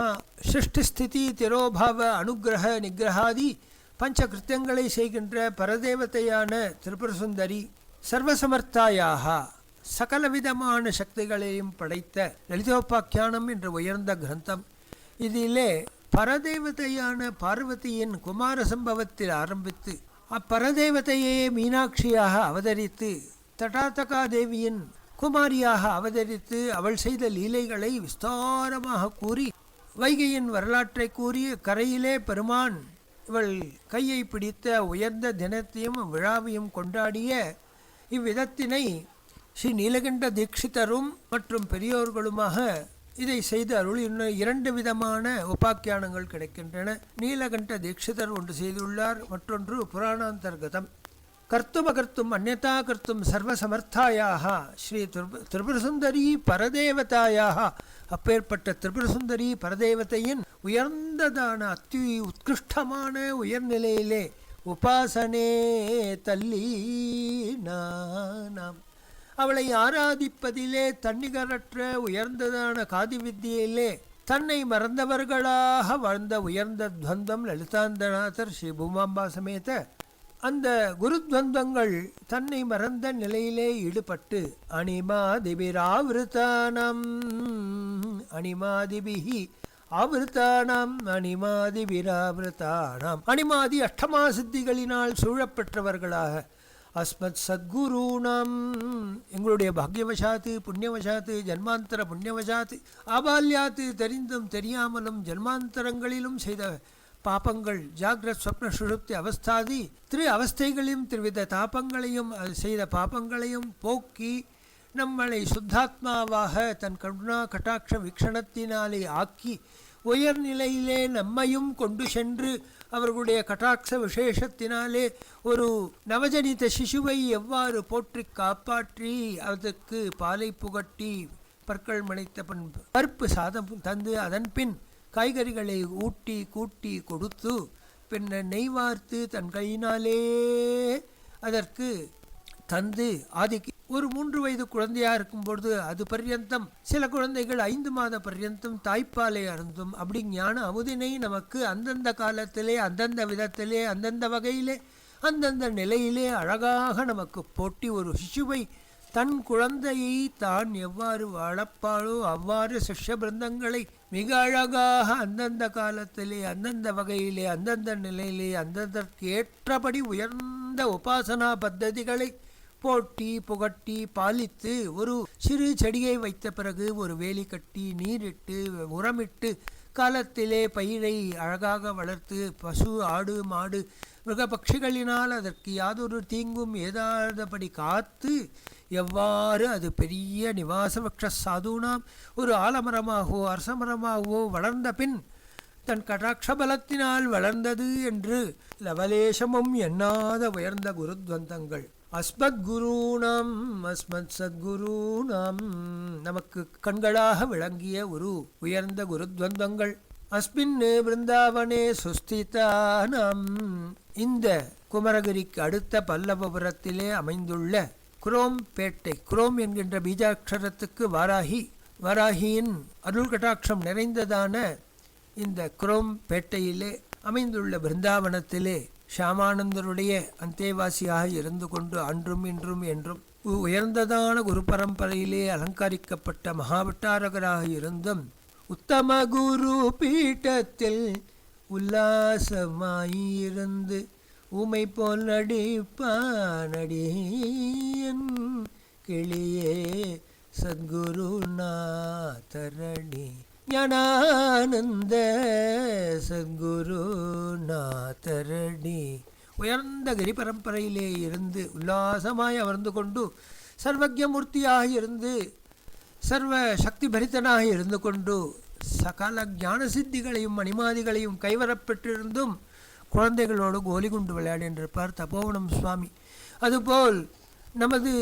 சிருஷ்டி ஸ்திதி திரோபாவ அனுகிரக நிகிரகாதி பஞ்ச கிருத்தியங்களை செய்கின்ற பரதேவதையான திரிபுர சுந்தரி சர்வசமர்த்தாயாக சகலவிதமான சக்திகளையும் படைத்த லலிதோபாக்கியானம் என்ற உயர்ந்த கிரந்தம். இதிலே பரதேவதையான பார்வதியின் குமார சம்பவத்தில் ஆரம்பித்து அப்பரதேவதையே மீனாட்சியாக அவதரித்து தடாதகா தேவியின் குமாரியாக அவதரித்து அவள் செய்த லீலைகளை விஸ்தாரமாக கூறி வைகையின் வரலாற்றை கூறி கரையிலே பெருமான் இவள் கையை பிடித்த உயர்ந்த தினத்தையும் விழாவையும் கொண்டாடிய இவ்விதத்தினை ஸ்ரீ நீலகண்ட தீட்சிதரும் மற்றும் பெரியோர்களுமாக இதை செய்து அருள் இன்னும் 2 விதமான உபாக்கியானங்கள் கிடைக்கின்றன. நீலகண்ட தீட்சிதர் ஒன்று செய்துள்ளார், மற்றொன்று புராணாந்தர்கதம். கர்த்தும் அகர்த்தும் அந்யதா கர்த்தும் சர்வசமர்த்தாயாக ஸ்ரீ திரிபுரசுந்தரி பரதேவதாயாக அப்பேற்பட்ட திரிபுரசுந்தரி பரதேவதையின் உயர்ந்ததான உத்கிருஷ்டமான உயர்நிலையிலே உபாசனே தல்லி நாம் அவளை ஆராதிப்பதிலே தன்னிகரற்ற உயர்ந்ததான காதி வித்தியிலே தன்னை மறந்தவர்களாக வாழ்ந்த உயர்ந்த துவந்தம் லலிதானந்தநாதர் ஸ்ரீ பூமாம்பா சமேத அந்த குருத்வந்தங்கள் தன்னை மறந்த நிலையிலே ஈடுபட்டு அணிமாதிபிராவிருத்தானம் அணிமாதிபிஹி ஆவிருத்தானாம் அணிமாதிபிராவிருத்தானாம் அணிமாதி அஷ்டமா சித்திகளினால் சூழப்பெற்றவர்களாக அஸ்மத் சத்குருணாம் எங்களுடைய பாக்யவசாத்து புண்ணியவசாத்து ஜன்மாந்தர புண்ணியவசாத்து ஆபால்யாத்து தெரிந்தும் தெரியாமலும் ஜன்மாந்தரங்களிலும் செய்த பாபங்கள் ஜாகிரத் ஸ்வப்ன சுஷுப்தி அவஸ்தாதி அவஸ்தைகளையும் திருவித தாபங்களையும் செய்த பாபங்களையும் போக்கி நம்மளை சுத்தாத்மாவாக தன் கருணா கட்டாட்ச வீக்ஷணத்தினாலே ஆக்கி உயர்நிலையிலே நம்மையும் கொண்டு சென்று அவர்களுடைய கட்டாட்ச விசேஷத்தினாலே ஒரு நவஜனித சிசுவை எவ்வாறு போற்றி காப்பாற்றி அதற்கு பாலை புகட்டி பற்கள் மணைத்த பருப்பு சாதம் தந்து அதன் பின் காய்கறிகளை ஊட்டி கூட்டி கொடுத்து பின்னர் நெய் வார்த்து தன் கையினாலே அதற்கு தந்து ஆதிக்கு ஒரு 3 வயது குழந்தையாக இருக்கும்பொழுது அது பர்யந்தம் சில குழந்தைகள் 5 மாத பர்யந்தம் தாய்ப்பாலை அருந்தும். அப்படி ஞான அமுதினை நமக்கு அந்தந்த காலத்திலே அந்தந்த விதத்திலே அந்தந்த வகையிலே அந்தந்த நிலையிலே அழகாக நமக்கு போட்டி ஒரு சிசுவை தன் குழந்தையை தான் எவ்வாறு வளர்ப்பாளோ அவ்வாறு சிஷ்ய பிருந்தங்களை மிக அழகாக அந்தந்த காலத்திலே அந்தந்த வகையிலே அந்தந்த நிலையிலே அந்ததற்கு ஏற்றபடி உயர்ந்த உபாசனா பத்ததிகளை போட்டி புகட்டி பாலித்து ஒரு சிறு செடியை வைத்த பிறகு ஒரு வேலி கட்டி நீரிட்டு உரமிட்டு காலத்திலே பயிரை அழகாக வளர்த்து பசு ஆடு மாடு மிருகபக்ஷிகளினால் அதற்கு யாதொரு தீங்கும் ஏதாதபடி காத்து எவ்வாறு அது பெரிய நிவாசபக்ஷ சாதுனாம் ஒரு ஆலமரமாகவோ அரசமரமாகவோ வளர்ந்த பின் தன் கடாட்சபலத்தினால் வளர்ந்தது என்று லவலேசமும் எண்ணாத உயர்ந்த குருத்வந்தங்கள் அஸ்மத் குருணாம் அஸ்மத் சத்குருணாம் நமக்கு கண்களாக விளங்கிய ஒரு உயர்ந்த குருத்வந்தங்கள் அஸ்மின் பிருந்தாவனே சுஸ்திதானாம் இந்த குமரகிரிக்கு அடுத்த பல்லவபுரத்திலே அமைந்துள்ள குரோம் பேட்டை குரோம் என்கின்ற பீஜாட்சரத்துக்கு வாராகியின் அருள் கட்டாட்சம் நிறைந்ததான இந்த குரோம் பேட்டையிலே அமைந்துள்ள பிருந்தாவனத்திலே ஷியாமானந்தருடைய அந்தேவாசியாக இருந்து கொண்டு அன்றும் இன்றும் என்றும் உயர்ந்ததான குரு பரம்பரையிலே அலங்கரிக்கப்பட்ட மகாவிட்டாரகராக இருந்தும் உத்தம குரு பீட்டத்தில் உல்லாசமாயிருந்து ஊமை போல் நடிப்பானடியன் கிளியே சத்குருநாதரணி ஞானானந்த சத்குருநாதரடி. உயர்ந்த கிரி பரம்பரையிலே இருந்து உல்லாசமாய் அமர்ந்து கொண்டு சர்வஜமூர்த்தியாக இருந்து சர்வ சக்தி பரித்தனாக இருந்து கொண்டு சகல ஞான சித்திகளையும் மணிமாதிகளையும் கைவரப்பெற்றிருந்தும் குழந்தைகளோடு கோலி கொண்டு விளையாடின்றிருப்பார் தபோவனம் சுவாமி. அதுபோல் நமது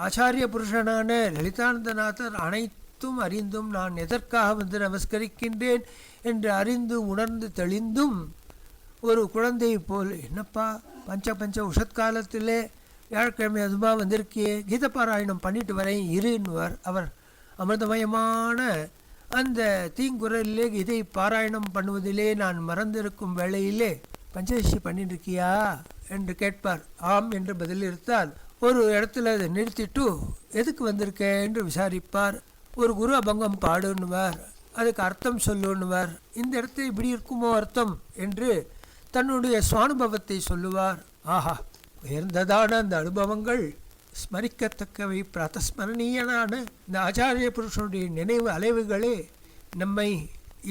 ஆச்சாரிய புருஷனான லலிதானந்தநாதர் அனைத்தும் அறிந்தும் நான் எதற்காக வந்து நமஸ்கரிக்கின்றேன் என்று அறிந்து உணர்ந்து தெளிந்தும் ஒரு குழந்தை போல், என்னப்பா பஞ்ச உஷத்காலத்திலே வியாழக்கிழமை அதுமா வந்திருக்கியே, கீதபாராயணம் பண்ணிட்டு வரேன் இருன்னுவார். அவர் அமிர்தமயமான அந்த தீங்குரலிலே கீதை பாராயணம் பண்ணுவதிலே நான் மறந்திருக்கும் வேளையிலே பஞ்சதசி பண்ணிட்டு இருக்கியா என்று கேட்பார். ஆம் என்று பதிலிருத்தால் ஒரு இடத்துல அதை நிறுத்திட்டு எதுக்கு வந்திருக்க என்று விசாரிப்பார். ஒரு குரு அபங்கம் பாடுன்னுவார், அதுக்கு அர்த்தம் சொல்லுன்னுவார். இந்த இடத்துல இப்படி இருக்குமோ அர்த்தம் என்று தன்னுடைய சுவானுபவத்தை சொல்லுவார். ஆஹா, உயர்ந்ததான அந்த அனுபவங்கள் ஸ்மரிக்கத்தக்கவை, பிராத்தஸ்மரணீயனான இந்த ஆச்சாரிய புருஷனுடைய நினைவு அலைவுகளே நம்மை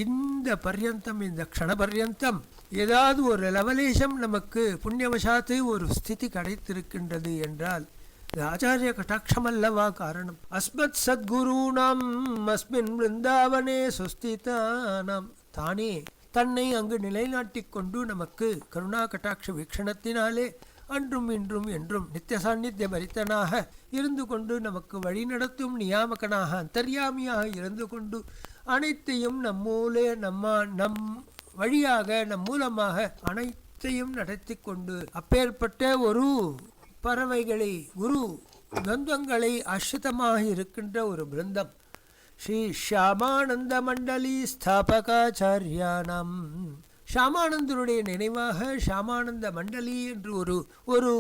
இந்த பர்யந்தம், இந்த க்ஷண பர்யந்தம் ஏதாவது ஒரு லவலேசம் நமக்கு புண்ணியவசாத்து ஒரு ஸ்திதி கிடைத்திருக்கின்றது என்றால் இது ஆச்சாரிய கட்டாட்சம் அல்லவா காரணம். அஸ்மத் சத்குருணாம் அஸ்மின் விருந்தாவனே சுஸ்திதானாம். தானே தன்னை அங்கு நிலைநாட்டி கொண்டு நமக்கு கருணா கட்டாட்ச வீக்ஷணத்தினாலே அன்றும் இன்றும் என்றும் நித்திய சாநித்திய பரித்தனாக இருந்து கொண்டு நமக்கு வழிநடத்தும் நியாமகனாக அந்தர்யாமியாக இருந்து கொண்டு அனைத்தையும் நம்மூலே நம் வழியாக நம் மூலமாக அனைத்தையும் நடத்தி கொண்டு அப்பேற்பட்ட ஒரு பறவைகளை குரு துவந்தங்களை ஆசிரிதமாக இருக்கின்ற ஒரு பிருந்தம் ஸ்ரீ ஷியாமானந்த மண்டலி ஸ்தாபகாச்சாரியானம். ஷியாமானந்தருடைய நினைவாக ஷியாமானந்த மண்டலி என்று ஒரு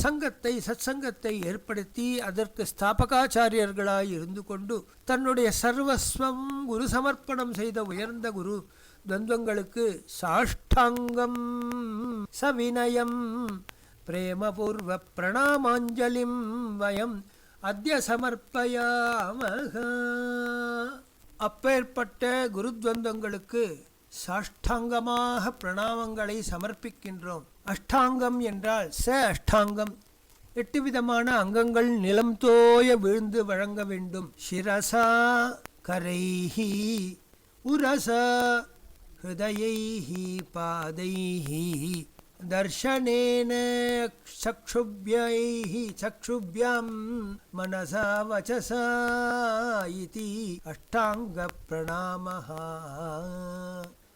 சங்கத்தை சத்சங்கத்தை ஏற்படுத்தி அதற்கு ஸ்தாபகாச்சாரியர்களாய் இருந்து கொண்டு தன்னுடைய சர்வஸ்வம் குரு சமர்ப்பணம் செய்த உயர்ந்த குரு துவந்தங்களுக்கு சாஷ்டாங்கம் சவினயம் பிரேமபூர்வ பிரணாமாஞ்சலிம் வயம் அத்ய சமர்ப்பயாமஹ. அப்பேற்பட்ட குருத்வந்தங்களுக்கு சாஷ்டாங்கமாக பிரணாமங்களை சமர்ப்பிக்கின்றோம். அஷ்டாங்கம் என்றால் அஷ்டாங்கம், 8 விதமான அங்கங்கள் நிலம் தோய விழுந்து வழங்க வேண்டும். சிரசா கரைஹி உரசா ஹிருதயைஹி பாதைஹி தர்ஷனேன சக்ஷுப்யைஹி சக்ஷுப்யம் மனசா வசசா இதி அஷ்டாங்க பிரணாமஹ.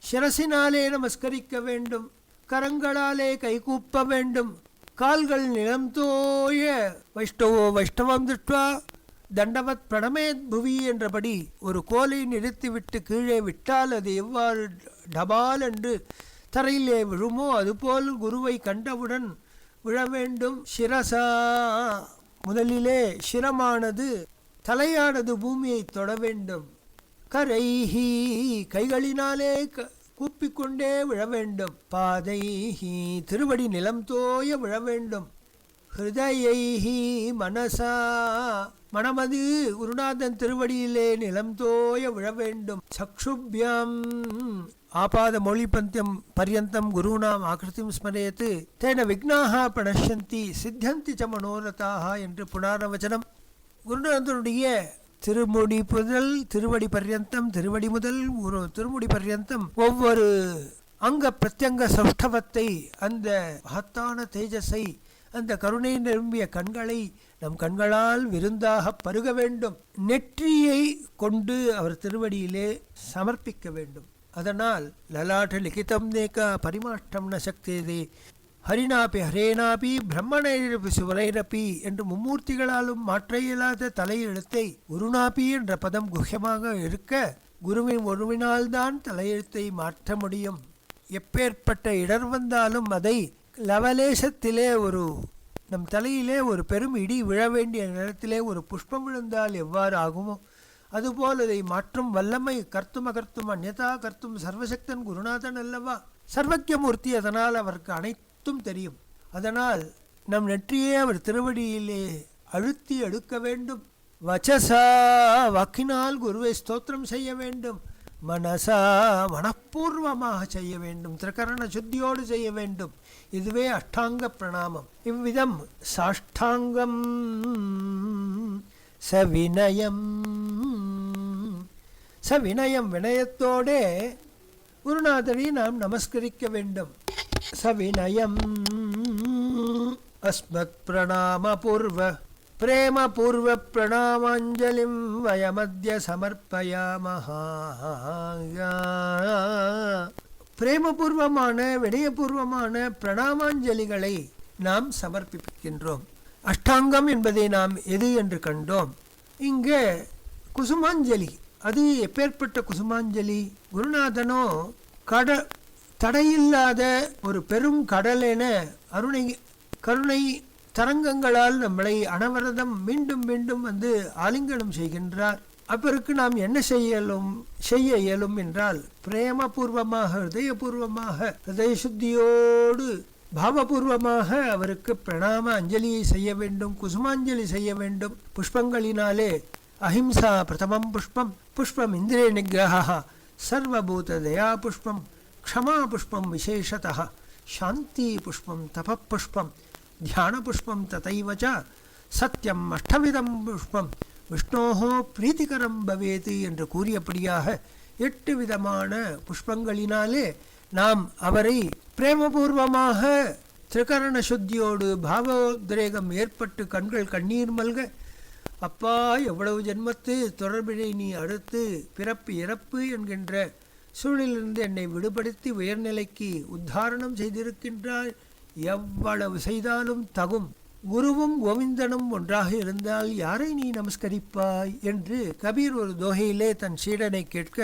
சிரசினாலே நமஸ்கரிக்க வேண்டும், கரங்களாலே கைகூப்ப வேண்டும், கால்கள் நிலம் தோய வைஷ்ணவோ வைஷ்ணவம் திருஷ்டுவா தண்டவத் பிரணமேத் புவி என்றபடி ஒரு கோலை நிறுத்திவிட்டு கீழே விட்டால் அது எவ்வாறு டபால் என்று தரையிலே விழுமோ அதுபோல் குருவை கண்டவுடன் விழ வேண்டும். சிரசா, முதலிலே சிரமானது தலையானது பூமியை தொட வேண்டும். கரைஹி, கைகளினாலே கூப்பிக்கொண்டே விழ வேண்டும். பாதைஹி, திருவடி நிலம் தோய விழ வேண்டும். ஹிருதயைஹி, மனசா, மனமது குருநாதன் திருவடியிலே நிலம் தோய விழ வேண்டும். சக்ஷுப்யம், ஆபாத மௌலி பர்யந்தம் குருணாம் ஆகிருதிம் ஸ்மரேத் தேன விக்னாஹ பிரணஷ்யந்தி சித்தியந்தி ச மனோரதாஹ என்று புனரவச்சனம். குருநாதனுடைய திருமுடி முதல் திருவடி பர்யந்தம், திருவடி முதல் திருமுடி பர்யந்தம் ஒவ்வொரு அங்க பிரத்யங்க சௌஷ்டவத்தை, அந்த மகத்தான தேஜஸை, அந்த கருணை நிரம்பிய கண்களை நம் கண்களால் விருந்தாக பருக வேண்டும். நெற்றியை கொண்டு அவர் திருவடியிலே சமர்ப்பிக்க வேண்டும். அதனால் லலாட்ட லிகிதம் நேக பரிமாஷ்டம் ந சக்தேதே ஹரினாபி ஹரேனாபி பிரம்மணைரபி சுவரைரபி என்று மும்மூர்த்திகளாலும் மாற்ற இயலாத தலையெழுத்தை குருநாபி என்ற பதம் குஹ்யமாக இருக்க குருவின் ஒருவினால்தான் தலையெழுத்தை மாற்ற முடியும். எப்பேற்பட்ட இடர் வந்தாலும் அதை லவலேசத்திலே நம் தலையிலே ஒரு பெரும் இடி விழ வேண்டிய நேரத்திலே ஒரு புஷ்பம் விழுந்தால் எவ்வாறு ஆகுமோ அதுபோல் அதை மாற்றும் வல்லமை கர்த்தும் அகர்த்தும் அந்யதா கர்த்தும் சர்வசக்தன் குருநாதன் அல்லவா, சர்வஜமூர்த்தி. அதனால் அவருக்கு அனைத்தும் தெரியும். அதனால் நம் நெற்றியே அவர் திருவடியிலே அழுத்தி எடுக்க வேண்டும். வச்சசா, வாக்கினால் குருவை ஸ்தோத்திரம் செய்ய வேண்டும். மனசா மனப்பூர்வமாக செய்ய வேண்டும், திரிகரண சுத்தியோடு செய்ய வேண்டும். இதுவே அஷ்டாங்க பிரணாமம். இவ்விதம் சாஷ்டாங்கம் சவினயம், சவினயம் வினயத்தோடே குருநாதரை நாம் நமஸ்கரிக்க வேண்டும். சவினயம் அஸ்மத் பிரணாம பூர்வ பிரேம பூர்வ பிரணாமாஞ்சலிம் வயமத்ய சமர்ப்பயாமஹ. பிரேமபூர்வமான வினயபூர்வமான பிரணாமாஞ்சலிகளை நாம் சமர்ப்பிக்கின்றோம். அஷ்டாங்கம் என்பதை நாம் எது என்று கண்டோம். இங்கே குசுமாஞ்சலி, அது எப்பேற்பட்ட குசுமாஞ்சலி? குருநாதனோ தடையில்லாத ஒரு பெரும் கடல் என கருணை தரங்கங்களால் நம்மளை அனவரதம் மீண்டும் மீண்டும் வந்து ஆலிங்கனம் செய்கின்றார். அப்பருக்கு நாம் என்ன செய்ய இயலும் என்றால், பிரேமபூர்வமாக ஹிருதயபூர்வமாக ஹிருதய சுத்தியோடு பாவபூர்வமாக அவருக்கு பிரணாம அஞ்சலியை செய்ய வேண்டும், குசுமாஞ்சலி செய்ய வேண்டும். புஷ்பங்களினாலே அஹிம்சா பிரதமம் புஷ்பம், புஷ்பம் இந்திரிய நிகிரஹ, சர்வபூத தயா புஷ்பம், க்ஷமா புஷ்பம் விசேஷதः, சாந்தி புஷ்பம் தப புஷ்பம், தியான புஷ்பம் ததைவ ச சத்யம் அஷ்டவிதம் புஷ்பம் விஷ்ணோஹோ பிரீத்திகரம் பவேத் என்று கூறியபடியாக 8 விதமான புஷ்பங்களினாலே நாம் அவரை பிரேமபூர்வமாக திரிகரண சுத்தியோடு பாவோத்ரேகம் ஏற்பட்டு கண்கள் கண்ணீர் மல்க, அப்பா எவ்வளவு ஜென்மத்து தொடர்பினை நீ அடுத்து பிறப்பு இறப்பு என்கின்ற சூழலிலிருந்து என்னை விடுபடுத்தி உயர்நிலைக்கு உத்தாரணம் செய்திருக்கின்றாய், எவ்வளவு செய்தாலும் தகும். குருவும் கோவிந்தனும் ஒன்றாக இருந்தால் யாரை நீ நமஸ்கரிப்பாய் என்று கபீர் ஒரு தோகையிலே தன் சீடனை கேட்க,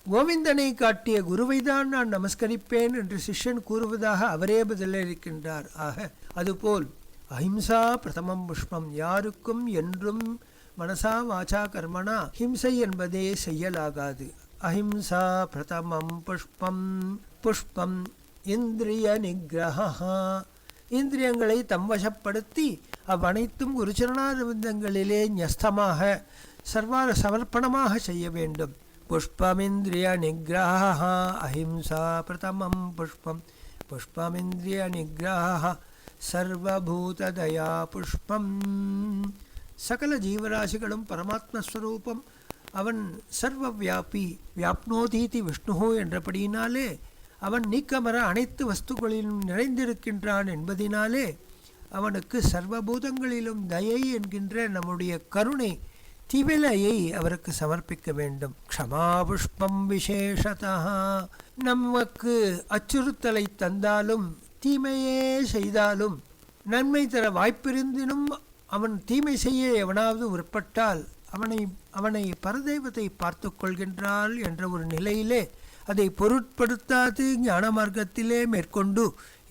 கோவிந்தனை காட்டிய குருவைதான் நான் நமஸ்கரிப்பேன் என்று சிஷ்யன் கூறுவதாக அவரே பதிலளிக்கின்றார். ஆக அதுபோல் அஹிம்சா பிரதமம் புஷ்பம், யாருக்கும் என்றும் மனசா வாச்சா கர்மனா ஹிம்சை என்பதே செய்யலாகாது. அஹிம்சா பிரதமம் புஷ்பம், புஷ்பம் இந்திரிய நிகிரஹா, இந்திரியங்களை தம்வசப்படுத்தி அவ்வனைத்தும் குருச்சரணாரவிந்தங்களிலே ஞஸ்தமாக சமர்ப்பணமாக செய்ய வேண்டும். புஷ்பமிந்திரிய நிகிரஹா அஹிம்சா பிரதமம் புஷ்பம், புஷ்பமிந்திரிய நிகிரஹா சர்வபூததயா புஷ்பம். சகல ஜீவராசிகளும் பரமாத்மஸ்வரூபம், அவன் சர்வவியாபி, வியாப்னோதீதி விஷ்ணு என்றபடியினாலே அவன் நீக்கமர அனைத்து வஸ்துக்களிலும் நிறைந்திருக்கின்றான் என்பதினாலே அவனுக்கு சர்வபூதங்களிலும் தயை என்கின்ற நம்முடைய கருணை திவிலையை அவருக்கு சமர்ப்பிக்க வேண்டும். க்ஷமா புஷ்பம் விசேஷதா, நமக்கு அச்சுறுத்தலை தந்தாலும் தீமையே செய்தாலும் நன்மை தர வாய்ப்பிருந்தினும் அவன் தீமை செய்ய எவனாவது உட்பட்டால் அவனை பரதெய்வத்தை பார்த்து கொள்கின்றாள் என்ற ஒரு நிலையிலே அதை பொருட்படுத்தாது ஞான மார்க்கத்திலே மேற்கொண்டு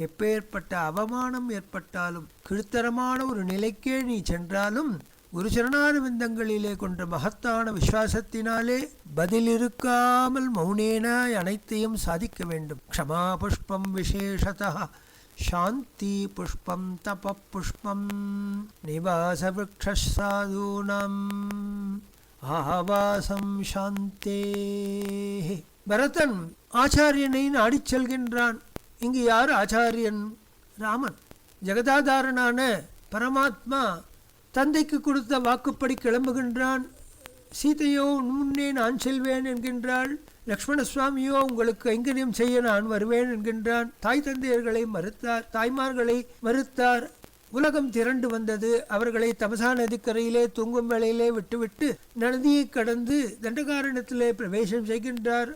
எப்பேற்பட்ட அவமானம் ஏற்பட்டாலும் கீழ்த்தரமான ஒரு நிலைக்கே நீ சென்றாலும் குரு சரணாரவிந்தங்களிலே கொண்ட மகத்தான விசுவாசத்தினாலே பதிலிருக்காமல் மௌனேன அனைத்தையும் சாதிக்க வேண்டும். க்ஷமா புஷ்பம் விசேஷதா சாந்தி புஷ்பம் தப புஷ்பம் நிவாச விருக்ஷ சாதூனாம் ஆவாசம் சாந்தே. பரதன் ஆச்சாரியனை நாடிச் செல்கின்றான். இங்கு யார் ஆச்சாரியன்? ராமன். ஜெகதாதாரனான பரமாத்மா தந்தைக்கு கொடுத்த வாக்குப்படி கிளம்புகின்றான். சீதையோ முன்னே நான் செல்வேன் என்கின்றாள். லக்ஷ்மண சுவாமியோ உங்களுக்கு கைங்கரியம் செய்ய நான் வருவேன் என்கின்றான். தாய் தந்தையர்களை மறுத்தார், தாய்மார்களை மறுத்தார். உலகம் திரண்டு வந்தது. அவர்களை தமசா நதிக்கரையிலே தூங்கும் வேளையிலே விட்டுவிட்டு நதியை கடந்து தண்டகாரண்யத்திலே பிரவேசம் செய்கின்றார்.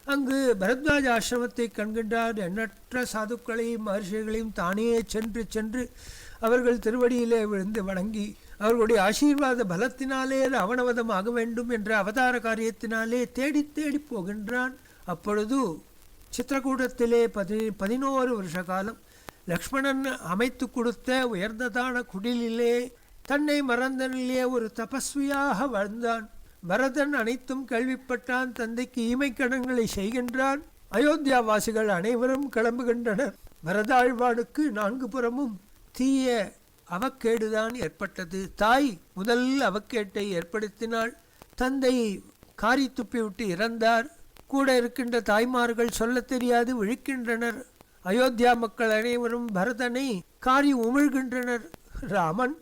அங்கு பரத்வாஜ ஆசிரமத்தை கண்கின்றார். எண்ணற்ற சாதுக்களையும் மகர்ஷிகளையும் தானே சென்று சென்று அவர்கள் திருவடியிலே விழுந்து வணங்கி அவர்களுடைய ஆசீர்வாத பலத்தினாலே ராவணவதம் ஆக வேண்டும் என்ற அவதார காரியத்தினாலே தேடி தேடி போகின்றான். அப்பொழுது சித்திரகூடத்திலே 11 வருஷ காலம் லக்ஷ்மணன் அமைத்து கொடுத்த உயர்ந்ததான குடிலிலே தன்னை மறந்த நிலையே ஒரு தபஸ்வியாக வாழ்ந்தான். பரதன் அனைத்தும் கேள்விப்பட்டான். தந்தைக்கு ஈமைக்கடன்களை செய்கின்றான். அயோத்தியாவாசிகள் அனைவரும் கிளம்புகின்றனர். பரதாழ்வானுக்கு 4 புறமும் தீய அவக்கேடுதான் ஏற்பட்டது. தாய் முதல் அவக்கேட்டை ஏற்படுத்தினாள். தந்தை காரி துப்பிவிட்டு இறந்தார். கூட இருக்கின்ற தாய்மார்கள் சொல்ல தெரியாது விழிக்கின்றனர். அயோத்தியா மக்கள் அனைவரும் பரதனை காரி உமிழ்கின்றனர். ராமன்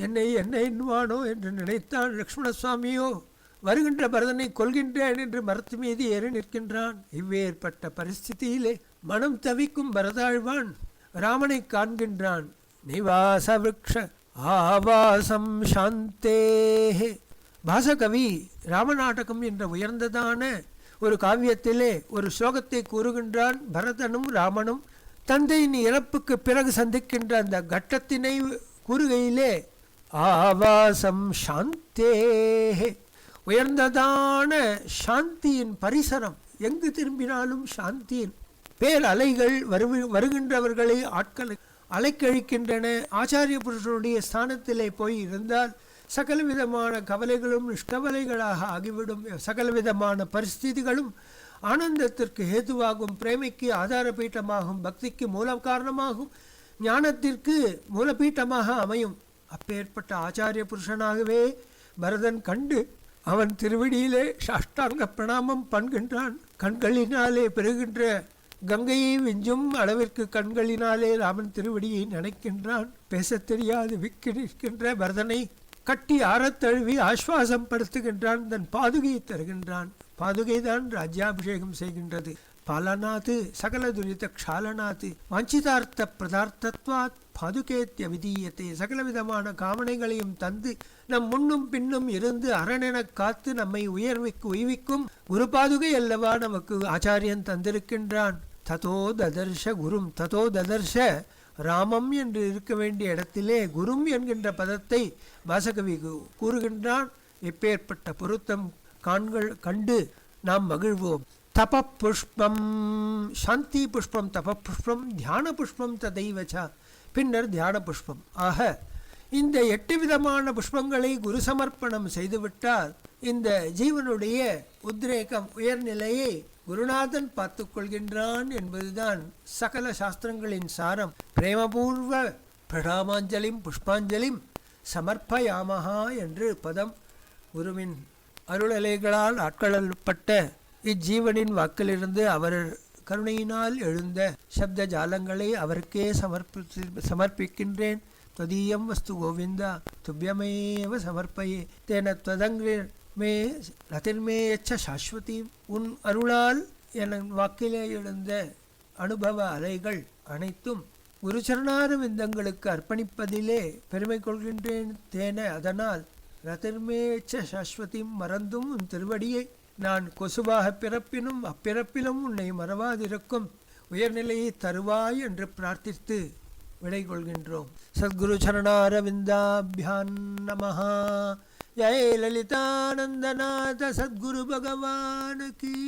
என்னை என்ன எண்ணுவானோ என்று நினைத்தான். லக்ஷ்மண சுவாமியோ வருகின்ற பரதனை கொல்கின்றேன் என்று மரத்து மீது ஏறி நிற்கின்றான். இவ்வேற்பட்ட பரிஸ்திதியிலே மனம் தவிக்கும் பரதாழ்வான் ராமனை காண்கின்றான். நிவாச விருக்ஷ ஆவாசம் சாந்தேஹே. பாசகவி ராமநாடகம் என்ற உயர்ந்ததான ஒரு காவியத்திலே ஒரு ஸ்லோகத்தை கூறுகின்றான். பரதனும் ராமனும் தந்தையின் இறப்புக்கு பிறகு சந்திக்கின்ற அந்த கட்டத்தினை கூறுகையிலே ஆவாசம் சாந்தேஹே, உயர்ந்ததான சாந்தியின் பரிசரம், எங்கு திரும்பினாலும் சாந்தியின் பேர் அலைகள் வருகின்றவர்களை ஆட்களை அலைக்கழிக்கின்றன. ஆச்சாரிய புருஷனுடைய ஸ்தானத்திலே போய் இருந்தால் சகலவிதமான கவலைகளும் நிஷ்கவலைகளாக ஆகிவிடும். சகலவிதமான பரிஸ்திதிகளும் ஆனந்தத்திற்கு ஹேதுவாகும், பிரேமைக்கு ஆதாரபீட்டமாகும், பக்திக்கு மூல காரணமாகும், ஞானத்திற்கு மூலபீட்டமாக அமையும். அப்பேற்பட்ட ஆச்சாரிய புருஷனாகவே பரதன் கண்டு அவன் திருவடியிலே சாஷ்டாங்க பிரணாமம் பண்கின்றான். கண்களினாலே பெறுகின்ற கங்கையை விஞ்சும் அளவிற்கு கண்களினாலே ராமன் திருவடியை நினைக்கின்றான். பேசத் தெரியாது விக்கி நிற்கின்ற பரதனை கட்டி ஆறத் தழுவி ஆஸ்வாசம் படுத்துகின்றான். தன் பாதுகையை தருகின்றான். பாதுகைதான் ராஜ்யாபிஷேகம் செய்கின்றது. பாலநாத்து சகல துரித க்ஷாலநாத்து வாஞ்சிதார்த்த பிரதார்த்தத்வாத் பாதுகேத்திய விதீயத்தை. சகலவிதமான காமனைகளையும் தந்து நம் முன்னும் பின்னும் இருந்து அரணெனக் காத்து நம்மை உய்விக்கும் குரு பாதுகை அல்லவா நமக்கு ஆச்சாரியன் தந்திருக்கின்றான். ததோ ததர்ஷ குரும். ததோ ததர்ஷ ராமம் என்று இருக்க வேண்டிய இடத்திலே குரும் என்கின்ற பதத்தை வாசகவி கூறுகின்றான். எப்பேற்பட்ட பொருத்தம் கண்டு நாம் மகிழ்வோம். தப புஷ்பம் சாந்தி புஷ்பம், தப புஷ்பம், தியான புஷ்பம் ததைவச்ச. பின்னர் தியான புஷ்பம். ஆக இந்த 8 விதமான புஷ்பங்களை குரு சமர்ப்பணம் செய்துவிட்டால் இந்த ஜீவனுடைய உத்ரேகம் உயர்நிலையை குருநாதன் பார்த்து கொள்கின்றான் என்பதுதான் சகல சாஸ்திரங்களின் சாரம். பிரேமபூர்வ பிரணாமாஞ்சலிம் புஷ்பாஞ்சலிம் சமர்ப்பயாமஹா என்று பதம் குருவின் அருளலைகளால் ஆட்களப்பட்ட இஜீவனின் வாக்கிலிருந்து அவர் கருணையினால் எழுந்த சப்த ஜாலங்களை அவருக்கே சமர்ப்பிக்கின்றேன். त्वदीयं वस्तु गोविंदा तुभ्यमेव समर्पये तेन त्वदंग्रे மே ரதிர்மே எச்ச சாஸ்வதி. உன் அருளால் என் வாக்கிலே எழுந்த அனுபவ அலைகள் அனைத்தும் குருச்சரணார விந்தங்களுக்கு அர்ப்பணிப்பதிலே பெருமை கொள்கின்றேன். தேன அதனால் ரதிர்மே எச்ச சாஸ்வதி, மறந்தும் உன் திருவடியை நான் கொசுவாக பிறப்பினும் அப்பிறப்பிலும் உன்னை மறவாதிருக்கும் உயர்நிலையை தருவாய் என்று பிரார்த்தித்து விடை கொள்கின்றோம். சத்குரு சரணாரவிந்தாபியான் நமஹ. जय ललितानंदनाथ सद्गुरु भगवान की।